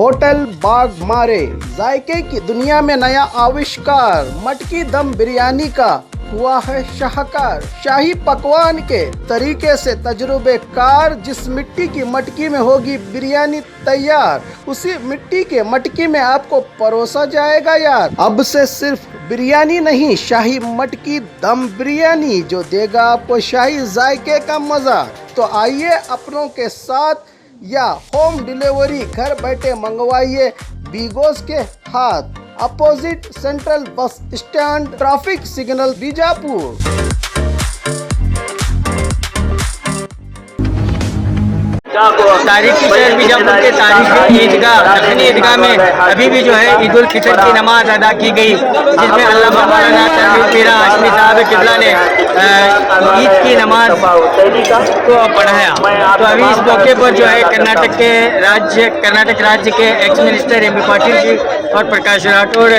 Hotel बाग मारे जायके की दुनिया में नया आविष्कार, मटकी दम बिरयानी का हुआ है शाहकार। शाही पकवान के तरीके से तजुर्बेकार, जिस मिट्टी की मटकी में होगी बिरयानी तैयार, उसी मिट्टी के मटकी में आपको परोसा जाएगा यार। अब से सिर्फ बिरयानी नहीं, शाही मटकी दम बिरयानी, जो देगा आपको शाही जायके का मजा। तो आइए अपनों के साथ या होम डिलीवरी घर बैठे मंगवाइए बीगोस के हाथ, opposite central bus stand, traffic signal, Bijapur. तारीखी शहर बीजापुर के तारीखी ईदगाह दक्षिणी ईदगाह में अभी भी जो है ईद उल फितर की नमाज अदा की गई, जिसमें अल्लामा मौलाना पीरा हाशमी साहब किबला ने ईद की नमाज को पढ़ाया। तो अभी इस मौके पर जो है कर्नाटक राज्य के ex minister M B Patil ji और प्रकाश राठौड़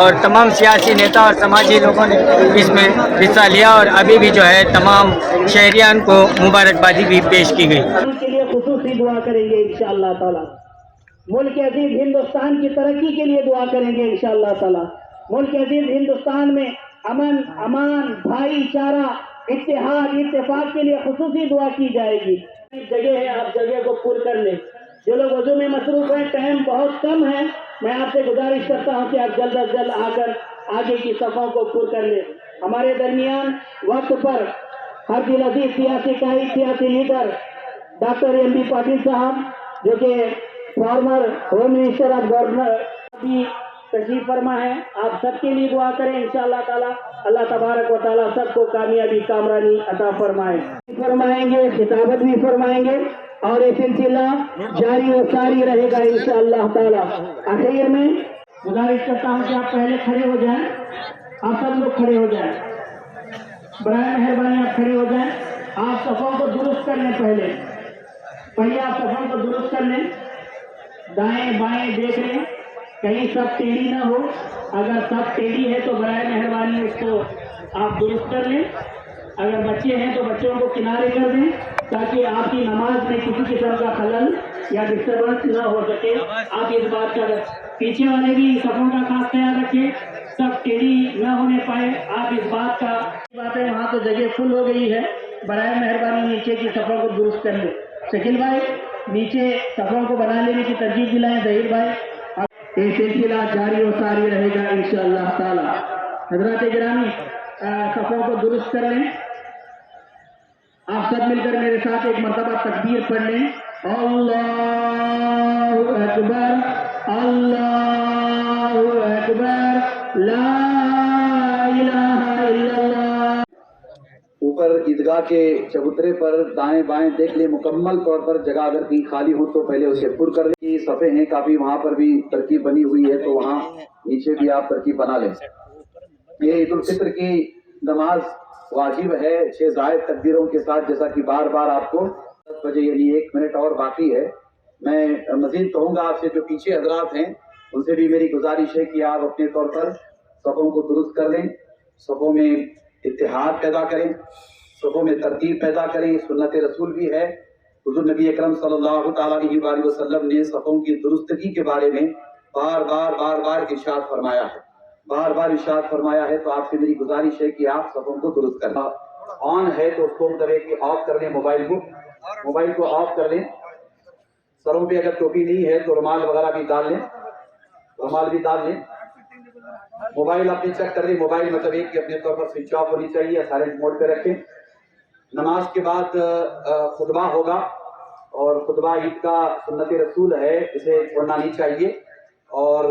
और तमाम सियासी नेता और समाजी लोगों ने इसमें हिस्सा लिया और अभी भी जो है तमाम शहरियान को मुबारकबादी भी पेश की गई। खुसूसी दुआ करेंगे इंशाअल्लाह ताला। मुल्क अजीज हिंदुस्तान की तरक्की के लिए दुआ करेंगे इंशाअल्लाह ताला। मुल्क अजीज हिंदुस्तान में अमन, अमान, भाईचारा, इत्तेहाद, इत्तेफाक के लिए खुसूसी दुआ की जाएगी। जगह है, आप जगह को पूर्ण कर लें। जो लोग वजू में मसरूफ हैं, टाइम बहुत कम है, मैं आपसे गुजारिश करता हूँ कि आप जल्द अज जल्द आकर आगे की सफों को पूर्ण कर लें। हमारे दरमियान वक्त पर हर दिल अजीज सियासी कायद, सियासी leader doctor M B Patil साहब, जो कि former home minister of governor, भी तशरीफ फरमा है। आप सबके लिए दुआ करें इंशाअल्लाह ताला। अल्लाह तबारक व ताला सबको कामयाबी, कामरानी अता फरमाएंगे, खिताबत भी फरमाएंगे और ये सिलसिला जारी व सारी रहेगा इंशाअल्लाह ताला। आखिर में गुजारिश करता हूँ कि आप पहले खड़े हो जाएं, आप सब लोग खड़े हो जाएं, बराए मेहरबानी आप खड़े हो जाएं। आप सफों को दुरुस्त कर लें, पहले आप सफों को दुरुस्त कर लें, दाएं बाएं देख लें कहीं सब टेढ़ी ना हो। अगर सब टेढ़ी है तो बराए मेहरबानी उसको आप दुरुस्त कर लें। अगर बच्चे हैं तो बच्चों को किनारे कर दें ताकि आपकी नमाज में किसी किस्म का खलल या डिस्टर्बेंस ना हो सके। आप इस बात का, पीछे वाले भी सफों का खास ख्याल रखें, सब टेढ़ी न होने पाए। आप इस बात का है, वहाँ तो जगह फुल हो गई है, बराए मेहरबानी नीचे की सफों को दुरुस्त कर ले। शकील भाई नीचे सफों को बना लेने की तरजीह दिलाएं। जहीर भाई, ये सिलसिला जारी और सारी रहेगा इंशाअल्लाह ताला। हजरात गिरामी, सफों को दुरुस्त कर लें। आप सब मिलकर मेरे साथ एक मरतबा तकबीर पढ़ लें। अल्लाहु अकबर, अल्लाहु अकबर, ला इलाहा इल्लल्लाह। ऊपर ईदगाह के चबूतरे पर दाएं बाएं देख ले, मुकम्मल तौर पर जगह अगर कहीं खाली हो तो पहले उसे पुर कर ले। सफ़े हैं काफ़ी, वहाँ पर भी तरकीब बनी हुई है, तो वहाँ नीचे भी आप तरकीब बना लें। ये ईद उल फितर की नमाज वाजिब है 6 ज़ायद तकबीरों के साथ, जैसा कि बार बार आपको 10 बजे यानी 1 मिनट और बाकी है। मैं मज़ीद कहूँगा आपसे, जो पीछे हजरात हैं उनसे भी मेरी गुजारिश है कि आप अपने तौर पर सफ़ों को दुरुस्त कर लें, सफ़ों में इत्तेहाद पैदा करें, सफ़ों में तरतीब पैदा करें। सुन्नत रसूल भी है। हुज़ूर नबी अकरम सल्लल्लाहु तआला अलैहि वसल्लम ने सफ़ों की दुरुस्तगी के बारे में बार बार इरशाद फरमाया है। तो आपसे मेरी गुजारिश है कि आप सफ़ों को दुरुस्त करें। ऑन है तो उसको ऑफ कर लें, मोबाइल को ऑफ कर लें। सरों पे अगर टोपी नहीं है तो रुमाल वगैरह भी डाल लें, मोबाइल आपने चेक कर ली। मोबाइल मतलब एक कि अपने तौर पर स्विच ऑफ होनी चाहिए, साइलेंट मोड पे रखें। नमाज के बाद खुतबा होगा और खुतबा ईद का सुन्नत रसूल है, इसे छोड़ना नहीं चाहिए। और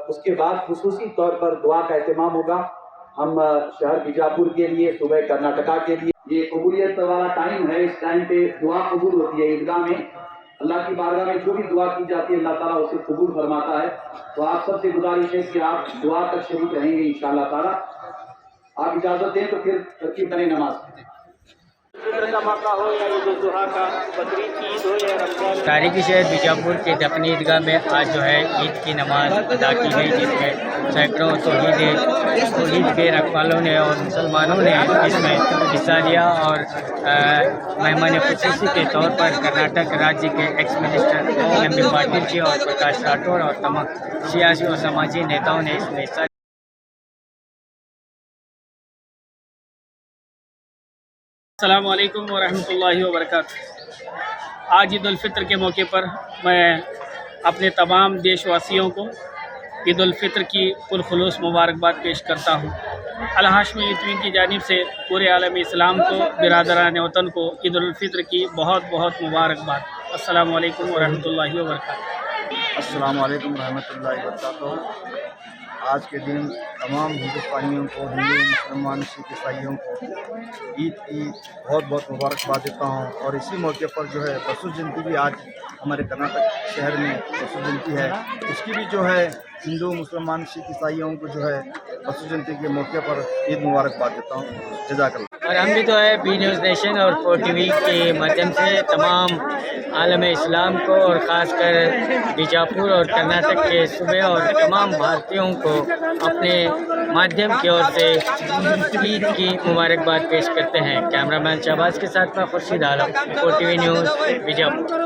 उसके बाद खुसूसी तौर पर दुआ का एहतमाम होगा। हम शहर बीजापुर के लिए, सुबह कर्नाटका के लिए, ये कबूलियत वाला टाइम है। इस टाइम पे दुआ कबूल होती है ईदगाह में। अल्लाह की बारगाह में जो भी दुआ की जाती है अल्लाह ताला उसे कबूल फरमाता है। तो आप सबसे गुजारिश है कि आप दुआ तक शरीक रहेंगे इंशाअल्लाह ताला। आप इजाजत दें तो फिर तरकीब करें नमाज। تاریخی شہر بیجاپور کے دکنی عیدگاہ میں آج جو ہے عید کی نماز ادا کی گئی، جس میں سینکڑوں توحید کے رکھوالوں نے اور مسلمانوں نے اس میں حصہ لیا، اور مہمان خصوصی کے طور پر کرناٹک راجیہ کے ex minister M B Patil ji اور پرکاش راٹھوڑ اور تمام سیاسی اور سماجی نیتاؤں نے اس میں حصہ لیا۔ السلام علیکم ورحمۃ اللہ وبرکاتہ۔ آج عید الفطر کے موقع پر میں اپنے تمام دیش واسیوں کو عید الفطر کی پرخلوص مبارکباد پیش کرتا ہوں۔ الہاشمی یتیم کی جانب سے پورے عالم اسلام کو، برادران وطن کو عید الفطر کی بہت بہت مبارکباد۔ السلام علیکم ورحمۃ اللہ وبرکاتہ۔ السلام علیکم ورحمۃ اللہ وبرکاتہ۔ آج کے دن تمام ہندوستانیوں کو، ہندو مسلمان سکھ عیسائیوں کو عید کی بہت بہت مبارکباد دیتا ہوں، اور اسی موقع پر جو ہے بسو جینتی بھی آج ہمارے کرناٹک شہر میں بسو جینتی ہے، اس کی بھی جو ہے ہندو مسلمان سکھ عیسائیوں کو جو ہے بسو جینتی کے موقع پر عید مبارکباد دیتا ہوں۔ جزاک اللہ۔ اور ہم بھی تو ہے بی نیوز نیشن اور 4 ٹی وی کے مادھیم سے تمام عالم اسلام کو، اور خاص کر بیجاپور اور کرناٹک کے صوبے اور تمام بھارتیوں کو اپنے مادھیم کی اور سے عید کی مبارکباد پیش کرتے ہیں۔ کیمرہ مین شہباز کے ساتھ میں خورشید عالم، 4 ٹی وی نیوز بیجاپور۔